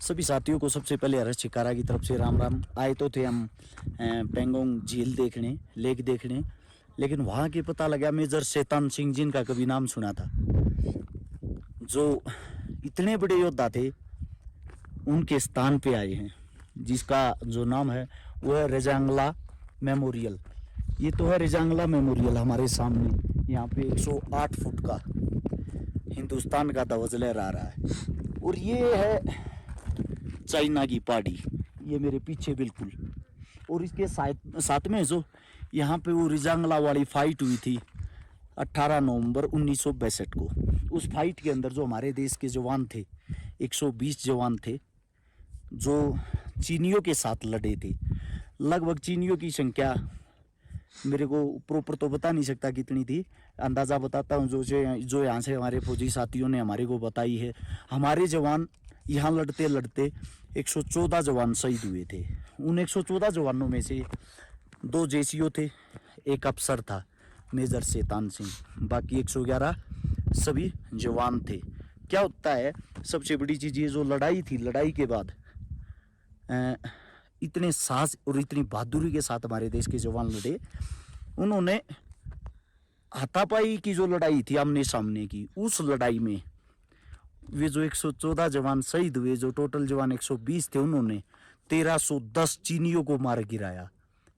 सभी साथियों को सबसे पहले हर्ष शिकारा की तरफ से राम राम। आए तो थे हम पेंगोंग झील देखने, लेक देखने, लेकिन वहाँ के पता लगा मेजर शैतान सिंह जिनका कभी नाम सुना था, जो इतने बड़े योद्धा थे, उनके स्थान पे आए हैं, जिसका जो नाम है वो है रेजांगला मेमोरियल। ये तो है रेजांगला मेमोरियल हमारे सामने। यहाँ पे 108 फुट का हिंदुस्तान का ध्वज लहरा रहा है। और ये है चाइना की पहाड़ी, ये मेरे पीछे बिल्कुल। और इसके साथ में जो यहाँ पे वो रिजांगला वाली फाइट हुई थी 18 नवंबर 1962 को, उस फाइट के अंदर जो हमारे देश के जवान थे, 120 जवान थे, जो चीनियों के साथ लड़े थे। लगभग चीनियों की संख्या मेरे को प्रॉपर तो बता नहीं सकता कितनी थी, अंदाज़ा बताता हूँ जो यहाँ से हमारे फौजी साथियों ने हमारे को बताई है। हमारे जवान यहाँ लड़ते लड़ते 114 जवान शहीद हुए थे। उन 114 जवानों में से 2 जेसीओ थे, एक अफसर था मेजर शैतान सिंह, बाकी 111 सभी जवान थे। क्या होता है, सबसे बड़ी चीज़ ये जो लड़ाई थी, लड़ाई के बाद इतने साहस और इतनी बहादुरी के साथ हमारे देश के जवान लड़े। उन्होंने हाथापाई की जो लड़ाई थी आमने सामने की, उस लड़ाई में वे जो 114 जवान शहीद हुए, जो टोटल जवान 120 थे, उन्होंने 1310 चीनियों को मार गिराया।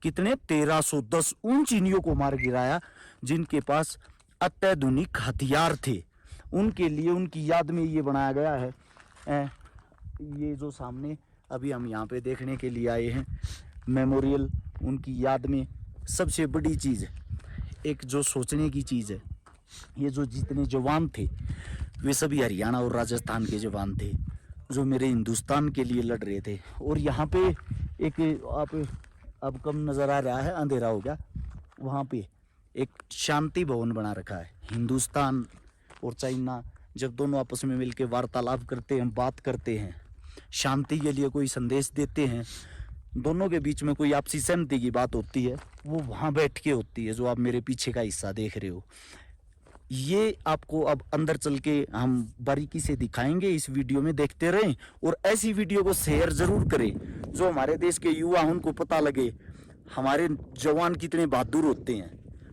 कितने? 1310 उन चीनियों को मार गिराया जिनके पास अत्याधुनिक हथियार थे। उनके लिए, उनकी याद में ये बनाया गया है। ये जो सामने अभी हम यहाँ पे देखने के लिए आए हैं मेमोरियल, उनकी याद में। सबसे बड़ी चीज़, एक जो सोचने की चीज़ है, ये जो जितने जवान थे वे सभी हरियाणा और राजस्थान के जवान थे, जो मेरे हिंदुस्तान के लिए लड़ रहे थे। और यहाँ पे एक, आप अब कम नज़र आ रहा है, अंधेरा हो गया, वहाँ पे एक शांति भवन बना रखा है। हिंदुस्तान और चाइना जब दोनों आपस में मिलकर वार्तालाप करते हैं, बात करते हैं, शांति के लिए कोई संदेश देते हैं, दोनों के बीच में कोई आपसी सहमति की बात होती है, वो वहाँ बैठ के होती है, जो आप मेरे पीछे का हिस्सा देख रहे हो। ये आपको अब अंदर चल के हम बारीकी से दिखाएंगे, इस वीडियो में देखते रहें। और ऐसी वीडियो को शेयर जरूर करें, जो हमारे देश के युवा उनको पता लगे हमारे जवान कितने बहादुर होते हैं।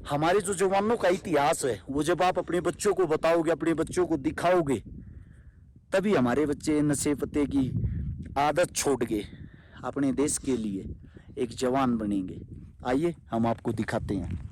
हमारे जो जवानों का इतिहास है, वो जब आप अपने बच्चों को बताओगे, अपने बच्चों को दिखाओगे, तभी हमारे बच्चे नशे पत्ते की आदत छोड़ के अपने देश के लिए एक जवान बनेंगे। आइए हम आपको दिखाते हैं।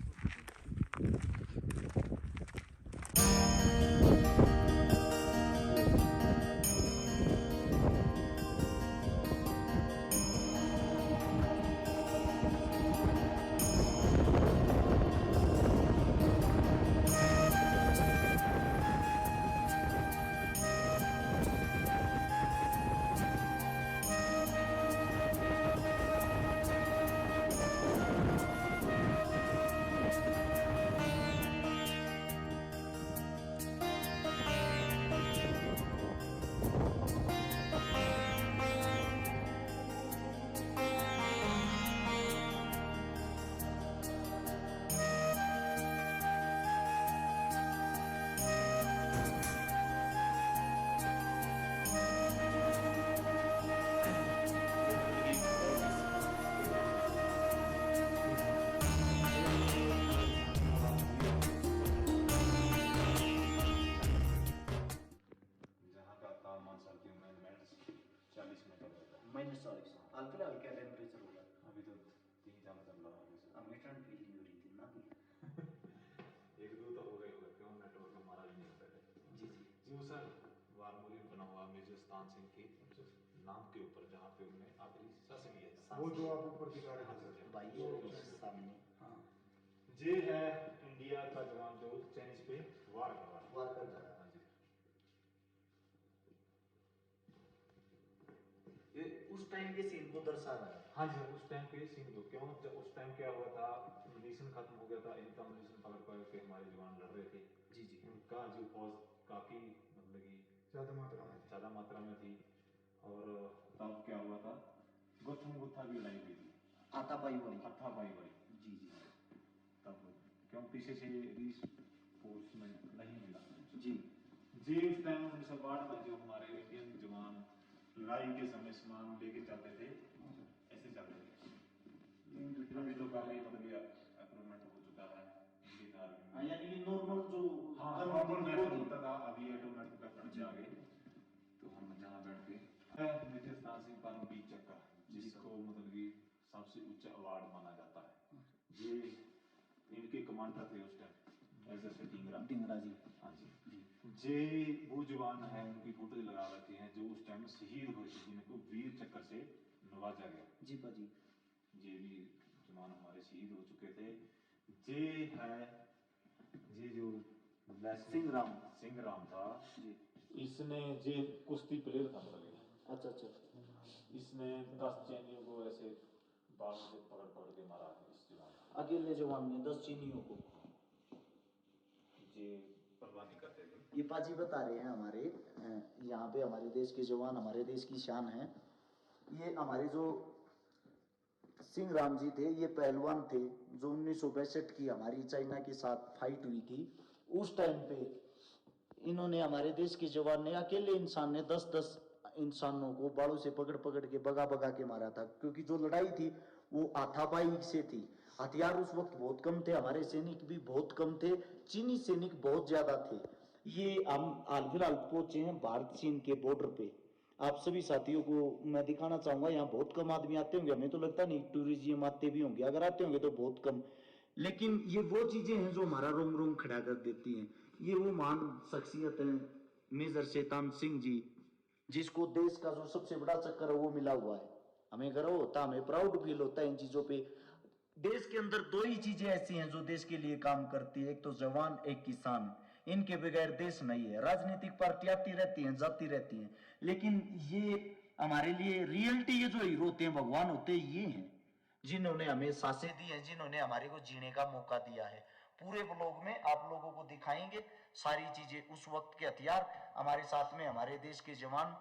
-40 हाल फिलहाल क्या टेम्परेचर होगा? अभी तो 3 4 चल रहा है सर। हमें ठंड फील नहीं हो रही थी ना अभी। एक दो तो हो गए होगा, क्यों नेटवर्क हमारा भी नहीं पहले। जी जी जी वो सर वारमोरी बना हुआ मेजर स्थान सिंह के जो नाम के ऊपर, जहाँ पे उन्होंने आखिरी सांस लिया था, वो जो आप ऊपर दिखा रहे थे सर, भाई ये सामने। हाँ, ये है इंडिया का जवान जो चाइनीज पे वार कर रहा है। वार कर रहा है। हाँ जी। ये उस टाइम के सीन को दर्शा रहा है। हाँ जी, उस टाइम पे सीन दो, क्यों जब उस टाइम क्या हुआ था, मिशन खत्म हो गया था, इनकम मिशन पकड़ के हमारे जवान लड़ रहे थे। जी जी। उनका जो फौज काफी मतलब कि ज्यादा मात्रा में थी। और तब क्या हुआ था, गौतम बुद्धा की लड़ाई हुई थी, हाथापाई वाली। हाथापाई वाली। जी जी। तब क्यों पीछे से रिफोर्समेंट नहीं मिला जी जी। उस टाइम 1962 में जो हमारे इंडियन जवान लड़ाई के समय सामान लेके चलते थे, ऐसे चलते थे। अभी तो काफी मतलब इम्प्रूवमेंट हो चुका है इंडियन आर्मी में। यानी कि नॉर्मल जो हाँ, नॉर्मल वेपन होता था, अभी ऑटोमेटिक वेपन से आ गए। तो हम जहाँ बैठ के मेजर स्थान सिंह परमवीर चक्र, जिसको मतलब कि सबसे उच्च अवार्ड माना जाता है, ये इनके कमांडर थे उस टाइम एज ए ढींगरा जी। हाँ जी, जे वो जवान है, उनकी फोटो लगा रखी है जो उस टाइम शहीद हुए थे, जिनको वीर चक्र से नवाजा गया। जी पाजी, ये भी जवान हमारे शहीद हो चुके थे। जे है, ये जो सिंह राम था जी, इसने जे कुश्ती प्लेयर था मतलब। अच्छा, इसने 10 चैनियों को ऐसे बालों से पकड़ पकड़ के मारा है इस जवान। अकेले जवान ने 10 चीनियों को ये परवानी करते थे। ये पाजी बता रहे हैं हमारे यहाँ पे हमारे देश के जवान हमारे देश की शान है। ये हमारे जो सिंह राम जी थे, ये पहलवान थे जो 1962 की हमारी चाइना के साथ फाइट हुई थी। उस टाइम पे इन्होंने हमारे देश के जवान ने, अकेले इंसान ने 10-10 इंसानों को बालों से पकड़ पकड़ के भगा भगा के मारा था, क्योंकि जो लड़ाई थी वो हाथापाई से थी। हथियार उस वक्त बहुत कम थे, हमारे सैनिक भी बहुत कम थे, चीनी सैनिक बहुत ज्यादा थे। ये हम हाल फिलहाल पहुंचे हैं भारत चीन के बॉर्डर पे। आप सभी साथियों को मैं दिखाना चाहूंगा, यहाँ बहुत कम आदमी आते होंगे, हमें तो लगता नहीं टूरिज्म आते भी होंगे, अगर आते होंगे तो बहुत कम। लेकिन ये वो चीजें हैं जो हमारा रोम रोम खड़ा कर देती हैं। ये वो महान शख्सियत है मेजर शैतान सिंह जी, जिसको देश का जो सबसे बड़ा चक्कर है वो मिला हुआ है। हमें गर्व होता है, हमें प्राउड फील होता है इन चीजों पे। देश के अंदर दो ही चीजें ऐसी हैं जो देश के लिए काम करती है, एक तो जवान, एक किसान। इनके बगैर देश नहीं है। राजनीतिक पार्टी आती रहती हैं, जाती रहती हैं, लेकिन ये हमारे लिए रियलिटी, ये जो हीरो होते हैं, भगवान होते हैं, ये हैं जिन्होंने हमें सांसें दी हैं, जिन्होंने हमारे को जीने का मौका दिया है। पूरे ब्लॉग में आप लोगों को दिखाएंगे सारी चीजें, उस वक्त के हथियार। हमारे साथ में हमारे देश के जवान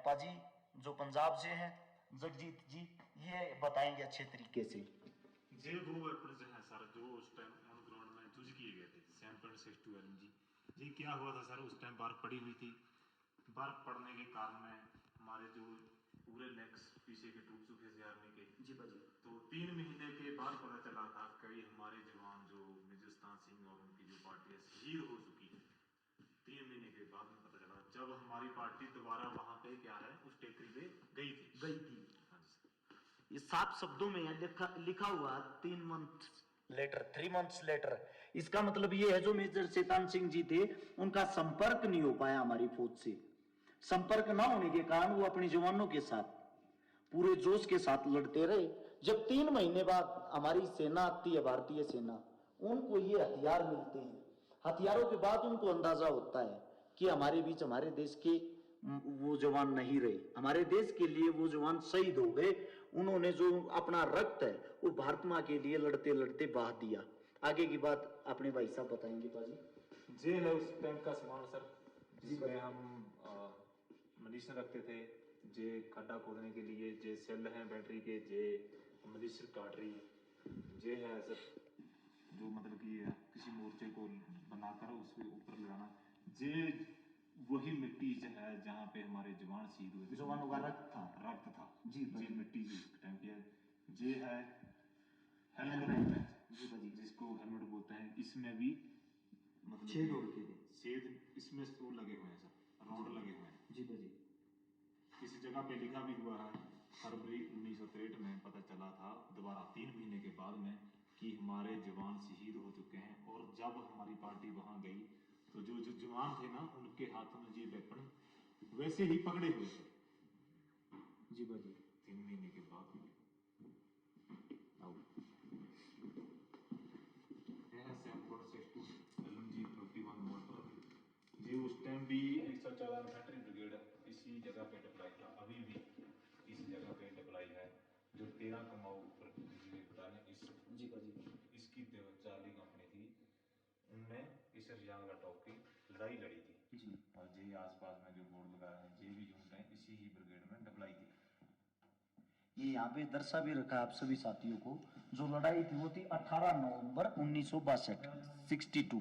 पाजी जो पंजाब से हैं, जगजीत जी, ये बताएंगे अच्छे तरीके से। जे वो वेपन है सर जो उस टाइम ऑन ग्राउंड में यूज किए गए थे 7.62 LMG। जी क्या हुआ था सर, उस टाइम बर्फ पड़ी हुई थी। बर्फ पड़ने के कारण में हमारे जो पूरे लेग्स पीछे के टूट चुके थे आर्मी के। जी भाजी। तो 3 महीने के बाद पता चला था कई हमारे जवान जो मेजर शैतान सिंह और उनकी जो पार्टी है शहीद हो चुकी है। 3 महीने के बाद में पता चला, जब हमारी पार्टी दोबारा वहां पे क्या है उस टेकरी पे गई थी। हाँ जी सर, ये 7 शब्दों में लिखा हुआ 3 मंथ लेटर, 3 मंथ्स लेटर। इसका मतलब ये है जो मेजर शैतान सिंह जी थे, उनका संपर्क नहीं हो पाया हमारी फौज से। संपर्क ना होने के कारण वो अपने जवानों के साथ पूरे जोश के साथ लड़ते रहे। जब 3 महीने बाद हमारी सेना आती है, भारतीय सेना, उनको ये हथियार मिलते हैं। हथियारों के बाद उनको अंदाजा होता है कि हमारे बीच हमारे देश के वो जवान नहीं रहे, हमारे देश के लिए वो जवान शहीद हो गए। उन्होंने जो अपना रक्त है वो भारत माँ के लिए लड़ते लड़ते बहा दिया। आगे की बात अपने भाई साहब बताएंगे पाजी। जे है उस टाइम का सामान सर, जिसमें हम मनीषर रखते थे, जे खड्डा खोदने के लिए, जे सेल हैं बैटरी के, जे मनीषर काटरी, जे है सर जो मतलब कि किसी मोर्चे को बनाकर उसके ऊपर लगाना, जे वही मिट्टी जो है जहाँ पे हमारे जवान शहीद हुए थे, जवानों का रक्त था जी, जे मिट्टी जो टाइम की है, जे है हेलमेट बोलते हैं जी भाजी, जिसको हेलमेट बोलते हैं। इसमें भी मतलब छेद इसमें वो लगे हुए हैं सर, रोड लगे हुए हैं जी भाजी। किसी जगह पे लिखा भी हुआ है फरवरी 1963 में पता चला था दोबारा 3 महीने के बाद में कि हमारे जवान शहीद हो चुके हैं। और जब हमारी पार्टी वहां गई तो जो जो जवान थे ना उनके हाथों में ये वेपन वैसे ही पकड़े हुए थे जी भाजी। 3 महीने के बाद में LMG 31 मोटर, जी उस टाइम भी 114 इन्फेंट्री ब्रिगेड इसी जगह पे डिप्लाई था, अभी भी इस जगह पे डिप्लाई है। जो 13 कमाऊ बटालियन इस जी इसकी चार्ली कंपनी थी, उनने इस रियांगला टॉप की लड़ाई लड़ी थी जी। और जे आसपास में जो बोर्ड लगा है, जे भी यूनिट है इसी ही ब्रिगेड में डिप्लाई थी। ये यहाँ पे दर्शा भी रखा है आप सभी साथियों को। जो लड़ाई थी वो थी 18 नवंबर 1962 62,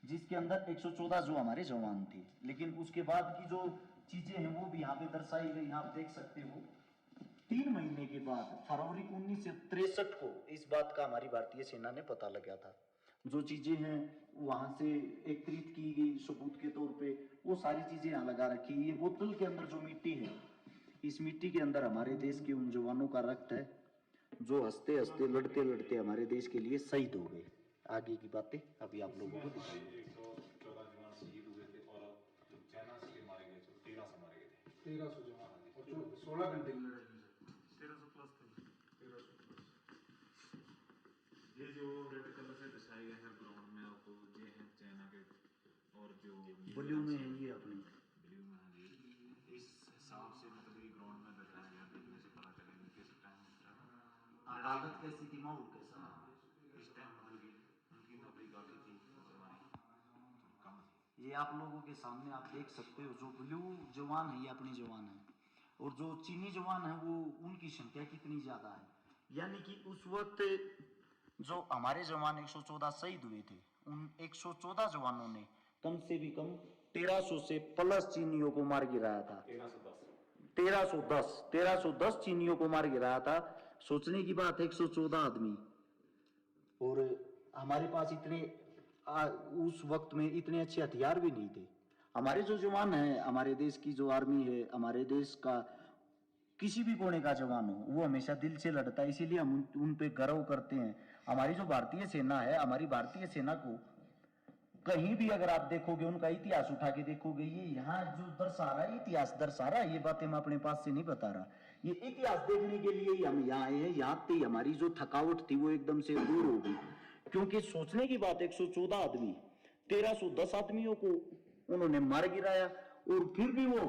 जिसके अंदर 114 जो हमारे जवान थे। लेकिन उसके बाद की जो चीजें हैं वो भी यहाँ पे दर्शाई गई, आप देख सकते हो। 3 महीने के बाद फरवरी 1963 को इस बात का हमारी भारतीय सेना ने पता लगा था। जो चीजें हैं वहां से एकत्रित की गई सबूत के तौर पे, वो सारी चीजें यहाँ लगा रखी। ये बोतल के अंदर जो मिट्टी है, इस मिट्टी के अंदर हमारे देश के उन जवानों का रक्त है जो हंसते हंसते लड़ते लड़ते हमारे देश के लिए शहीद हो गए। आगे की बातें अभी आप लोगों को दिखाएंगे। 114 जवान शहीद हुए थे और जो चाइना से मारे गए थे 1300 मारे गए थे। 1300 जवान और जो 16 घंटे की लड़ाई में 1300 प्लस थे। 1300 प्लस। ये जो रेड कलर से दर्शाए गए हैं ग्राउंड में आपको, ये है चाइना के, और जो ब्लू में है ये अपनी ब्लू में है ये। इस हिसाब से मतलब ये ग्राउंड में दर्शाया गया, देखने से पता चलेगा किस टाइम ताकत कैसी थी, माहौल कैसा। इस टाइम मतलब कि उनकी नौकरी काफ़ी थी और हमारी कम थी। ये आप लोगों के सामने आप देख सकते हो, जो ब्लू जवान है ये अपनी जवान है, और जो चीनी जवान है वो उनकी संख्या कितनी ज्यादा है। यानी कि उस वक्त जो हमारे जवान 114 शहीद हुए थे, उन 114 जवानों ने कम से भी कम 1300 से प्लस चीनियों को मार गिराया था। 1310 चीनियों को मार गिराया था। सोचने की बात है, 114 आदमी, और हमारे पास इतने उस वक्त में इतने अच्छे हथियार भी नहीं थे। हमारे जो जवान हैं, हमारे देश की जो आर्मी है, हमारे देश का किसी भी कोने का जवान हो, वो हमेशा दिल से लड़ता है, इसीलिए हम उन पे गर्व करते हैं। हमारी जो भारतीय सेना है, हमारी भारतीय सेना को कहीं भी अगर आप देखोगे, उनका इतिहास उठा के देखोगे, ये यहाँ जो दर्शा रहा है, इतिहास दर्शा रहा है, ये बातें मैं अपने पास से नहीं बता रहा, ये इतिहास देखने के लिए ही हम यहाँ आए हैं। यहाँ पे हमारी जो थकावट थी वो एकदम से दूर हो गई, क्योंकि सोचने की बात, 114 आदमी 1310 आदमियों को उन्होंने मार गिराया, और फिर भी वो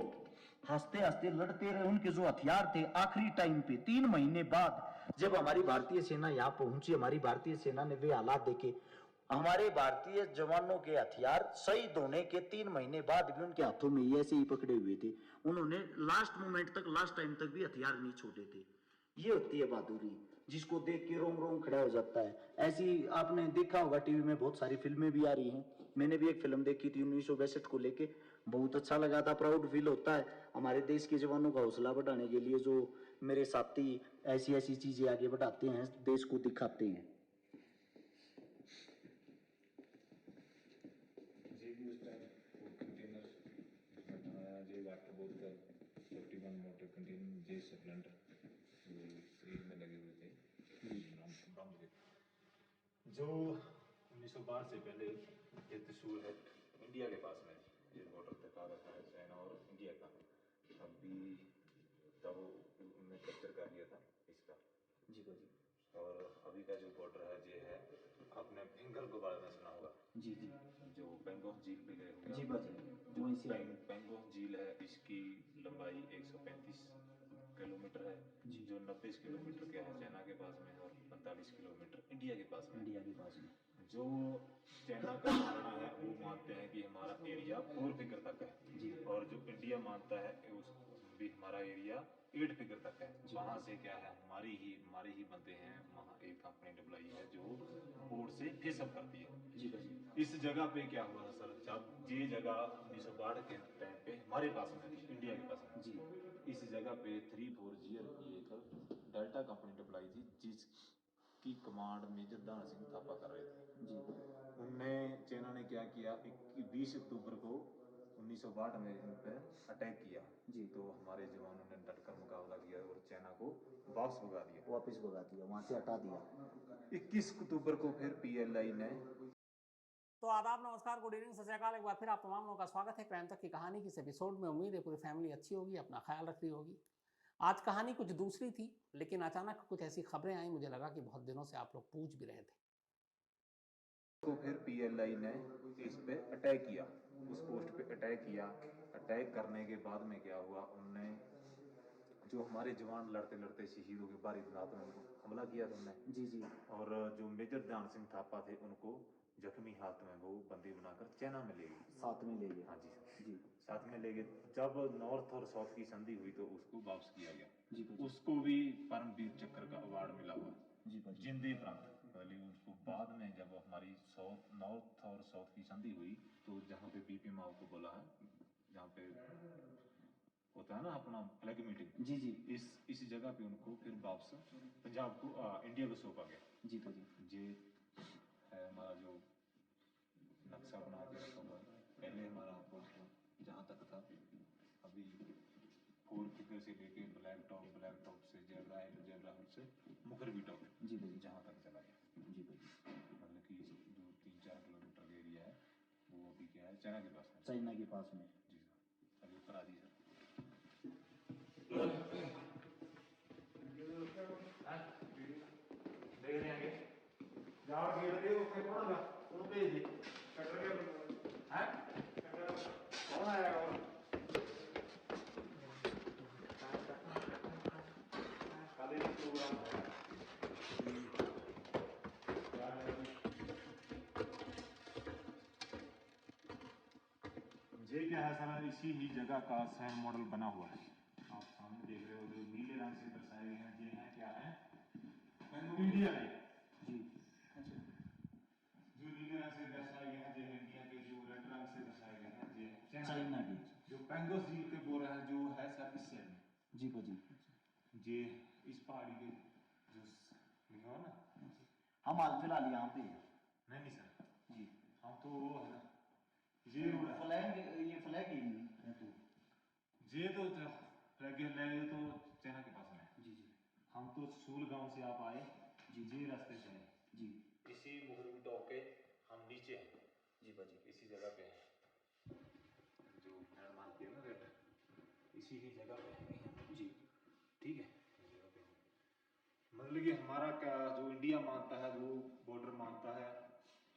हंसते हंसते लड़ते रहे। उनके जो हथियार थे, आखिरी टाइम पे 3 महीने बाद जब हमारी भारतीय सेना यहाँ पहुंची, हमारी भारतीय सेना ने वे हालात देखे। हमारे भारतीय जवानों के हथियार शहीद होने के 3 महीने बाद भी उनके हाथों में ऐसे ही पकड़े हुए थे। उन्होंने लास्ट मोमेंट तक, लास्ट टाइम तक भी हथियार नहीं छोड़े थे। ये होती है बहादुरी, जिसको देख के रोम रोम खड़ा हो जाता है। ऐसी आपने देखा होगा, टीवी में बहुत सारी फिल्में भी आ रही हैं। मैंने भी एक फिल्म देखी थी 1962 को लेके, बहुत अच्छा लगा था। प्राउड फील होता है हमारे देश के जवानों का हौसला बढ़ाने के लिए, जो मेरे साथी ऐसी ऐसी चीजें आगे बढ़ाते हैं, देश को दिखाते हैं। जे भी उस टाइम वो कंटेनर बनाया, जे वाटर बोतल 41 मोटर कंटेनर, जे सिलेंडर शरीर में लगे हुए थे बम के, जो 1912 से पहले ये त्रिशूल है इंडिया के पास में, ये बॉर्डर तक आ रखा है चाइना और इंडिया का। अभी तब उन्होंने कैप्चर कर लिया था इसका जी भाजी। और अभी का जो बॉर्डर है ये है, आपने पेंगोंग के बारे में सुना होगा। जी जी। जो पेंगोंग झील पे गए होंगे जी भाजी, वहीं से पेंगोंग झील है, इसकी लंबाई 135 किलोमीटर है, जो 90 किलोमीटर के है चाइना के पास में, और 45 किलोमीटर इंडिया के पास में। इंडिया के पास में जो चाइना का मानना है, वो मानते हैं कि हमारा एरिया 4 फिगर तक है जी, और जो इंडिया मानता है कि उस भी हमारा एरिया 8 फिगर तक है। वहाँ से क्या है, हमारे ही बनते हैं। वहाँ एक कंपनी डब्लाई है जो पोर्ट से फिशअप करती है। जी भाजी। इस जगह पे क्या हुआ था सर, जब ये जगह 1912 के टाइम पे हमारे पास में थी, इंडिया के पास में जी। इस जगह पे 340 की एक डेल्टा कंपनी डब्लाई थी, जिसकी कमांड मेजर दान सिंह थापा कर रहे थे जी। उनने चाइना ने क्या किया, 20 अक्टूबर को 1962 में इन पर अटैक किया जी। तो हमारे जवानों ने डटकर मुकाबला किया और चाइना को वापस भगा दिया, वापस भगा दिया, वहां से हटा दिया। 21 अक्टूबर को फिर पीएलआई ने। तो आदाब, नमस्कार, गुड इवनिंग, सत श्री अकाल। एक बार फिर आप तमाम लोगों का स्वागत है क्राइम तक की कहानी की इस एपिसोड में। उम्मीद है पूरी फैमिली अच्छी होगी, अपना ख्याल रख रही होगी। आज कहानी कुछ दूसरी थी, लेकिन अचानक कुछ ऐसी खबरें आई, मुझे लगा कि बहुत दिनों से आप लोग पूछ भी रहे थे। तो फिर पीएलआई ने इस पे अटैक किया, उस पोस्ट पे अटैक किया। अटैक करने के बाद में क्या हुआ, उनने जो हमारे जवान लड़ते लड़ते शहीद हो गए, बारी रात में उनको हमला किया था उन्होंने। जी जी। और जो मेजर ध्यान सिंह थापा थे, उनको जख्मी हालत में वो बंदी बनाकर चाइना में ले गए, साथ में ले गए। हाँ जी जी। साथ में ले गए। जब नॉर्थ और साउथ की संधि हुई तो उसको वापस किया गया जी भाजी। उसको भी परमवीर चक्र का अवार्ड मिला हुआ जी भाजी। जिंदे प्रांत पहले उसको। बाद में जब हमारी नॉर्थ और साउथ की संधि हुई तो जहाँ पे बीपी माओ को बोला है, जहाँ पे होता है ना अपना फ्लैग मीटिंग, जी जी इस जगह पे उनको फिर वापस पंजाब को इंडिया को सौंपा गया। जी भाजी। ये है हमारा जो नक्शा बना के रखा हुआ है। पहले हमारा पोस्ट जहाँ तक था, अभी 4 फिगर से लेके ब्लैक टॉप से जेब्रा हिल से मुखर्जी टॉप, जी भाजी। जहाँ तक चला गया। जी भाजी। मतलब कि जो 3-4 किलोमीटर का एरिया है वो अभी क्या है, चाइना के पास है। चाइना के पास में। जी सर, अभी ऊपर आ जी सर। देख रहे हैं जाओ गेट दे ओके कौन होगा वो भेज दे कटर के हैं कौन आएगा और कल ही प्रोग्राम ये क्या है सर, इसी ही जगह का सैन मॉडल बना हुआ है। आप सामने देख रहे हो जो नीले रंग से दर्शाए गए हैं, ये है क्या है, इंडिया है जी। जो नीले रंग से दर्शाए गए हैं, ये इंडिया के, जो रेड रंग से दर्शाए गए हैं ये चाइना की। जो पेंगोस झील के बोल रहे हैं जो है सर इस साइड में, जी भाजी। ये इस पहाड़ी के जो लिखा हो ना, हम हाल फिलहाल यहाँ पे हैं। नहीं सर, जी। हम तो वो है ना, ये रोड है, फ्लैग, ये फ्लैग ही है तो। ये तो फ्लैग है, ये तो चाइना के पास में है। जी जी। हम तो सूल गांव से आप आए जी। ये रास्ते से हैं। जी। इसी मुखर्जी टॉप के हम नीचे हैं। जी भाजी। इसी जगह पे है जो निर्माण किया ना रेड, इसी ही जगह पे है जी। ठीक है। इस जगह पे मतलब कि हमारा क्या जो इंडिया मानता है, वो बॉर्डर मानता है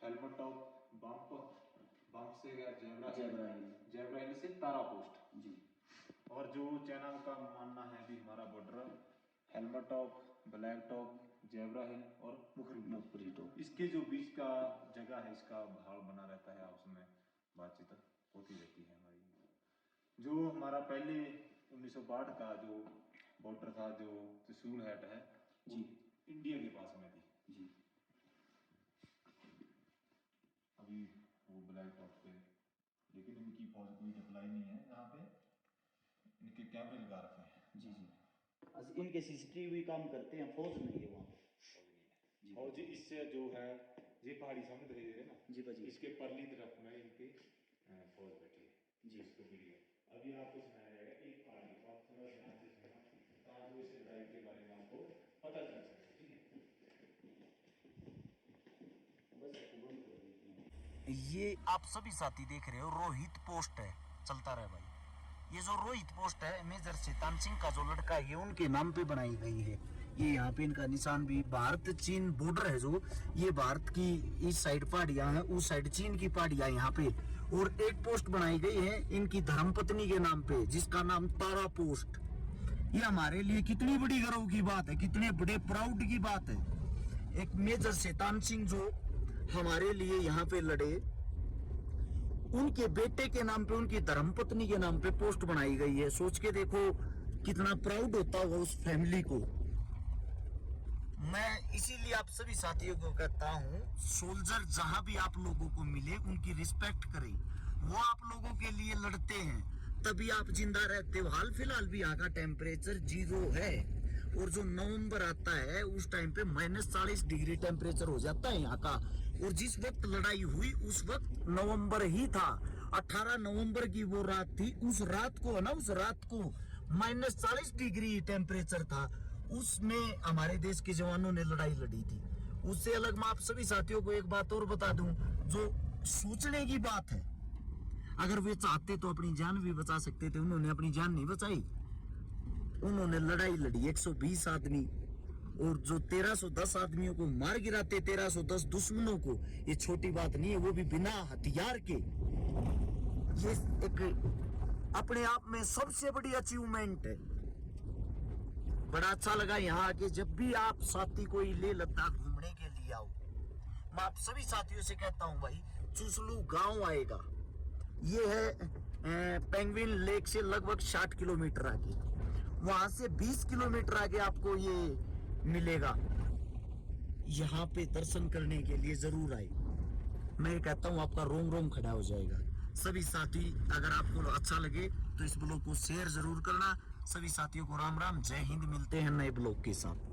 हेलमेट टॉप, बम्प से जेब्रा हिल से तारा पोस्ट जी। और जो चाइना का मानना है भी हमारा border helmet top, black top, zebra hill और मुखर्जी टॉप। इसके जो बीच का जगह है, इसका भाव बना रहता है, आपस में बातचीत होती रहती है हमारी। जो हमारा पहले 1962 का जो बॉर्डर था, जो त्रिशूल हैट है जी, इंडिया के पास में थी जी। अभी वो ब्लैक टॉप पे, लेकिन इनकी फौज कोई अप्लाई नहीं है यहाँ पे, इनके कैमरे लगा रखे हैं। जी जी। इनके सीसीटीवी काम करते हैं, फौज नहीं है वहाँ पे। और जी इससे जो है ये पहाड़ी सामने दिखाई दे रहे हैं ना जी भाजी। इसके परली तरफ में इनके फौज बैठी है जी। इसको मिल गया। अभी आपको सुनाया जाएगा एक पहाड़ी को, आप थोड़ा ध्यान से सुनना ताकि इस लड़ाई के बारे में आपको पता चल सके, ठीक है। ये आप सभी साथी देख रहे हो, रोहित पोस्ट है, चलता रहे भाई। ये जो रोहित पोस्ट है, मेजर शैतान सिंह का जो लड़का है, उनके नाम पे बनाई गई है। ये यहाँ पे इनका निशान भी, भारत चीन बॉर्डर है जो, ये भारत की इस साइड पहाड़ियां हैं, उस साइड चीन की पहाड़ियां यहाँ पे। और एक पोस्ट बनाई गई है इनकी धर्मपत्नी के नाम पे, जिसका नाम तारा पोस्ट। ये हमारे लिए कितनी बड़ी गर्व की बात है, कितने बड़े प्राउड की बात है। एक मेजर शैतान सिंह जो हमारे लिए यहाँ पे लड़े, उनके बेटे के नाम पे, उनकी धर्मपत्नी के नाम पे पोस्ट बनाई गई है। सोच के देखो कितना प्राउड होता होगा उस फैमिली को। मैं इसीलिए आप सभी साथियों को कहता हूँ, सोल्जर जहां भी आप लोगों को मिले उनकी रिस्पेक्ट करें। वो आप लोगों के लिए लड़ते हैं, तभी आप जिंदा रहते हो। हाल फिलहाल भी यहाँ का टेम्परेचर 0 है, और जो नवंबर आता है उस टाइम पे -40 डिग्री टेम्परेचर हो जाता है यहाँ का। और जिस वक्त लड़ाई हुई उस वक्त नवंबर ही था, 18 नवंबर की वो रात थी। उस रात को ना, उस रात को -40 डिग्री टेम्परेचर था, उसमें हमारे देश के जवानों ने लड़ाई लड़ी थी। उससे अलग मैं आप सभी साथियों को एक बात और बता दूं, जो सोचने की बात है, अगर वे चाहते तो अपनी जान भी बचा सकते थे, उन्होंने अपनी जान नहीं बचाई। उन्होंने लड़ाई लड़ी 120 आदमी, और जो 1310 आदमियों को मार गिराते, 1310 दुश्मनों को, ये छोटी बात नहीं है, वो भी बिना हथियार के। ये एक अपने आप में सबसे बड़ी अचीवमेंट है। बड़ा अच्छा लगा यहाँ आके। जब भी आप साथी कोई लेह लद्दाख घूमने के लिए आओ, मैं आप सभी साथियों से कहता हूँ भाई, चुसलू गांव आएगा। ये है पेंगुइन लेक से लगभग 60 किलोमीटर आगे, वहां से 20 किलोमीटर आगे आपको ये मिलेगा। यहाँ पे दर्शन करने के लिए जरूर आए। मैं कहता हूँ आपका रोम रोम खड़ा हो जाएगा। सभी साथी, अगर आपको अच्छा लगे तो इस ब्लॉग को शेयर जरूर करना। सभी साथियों को राम राम, जय हिंद। मिलते हैं नए ब्लॉग के साथ।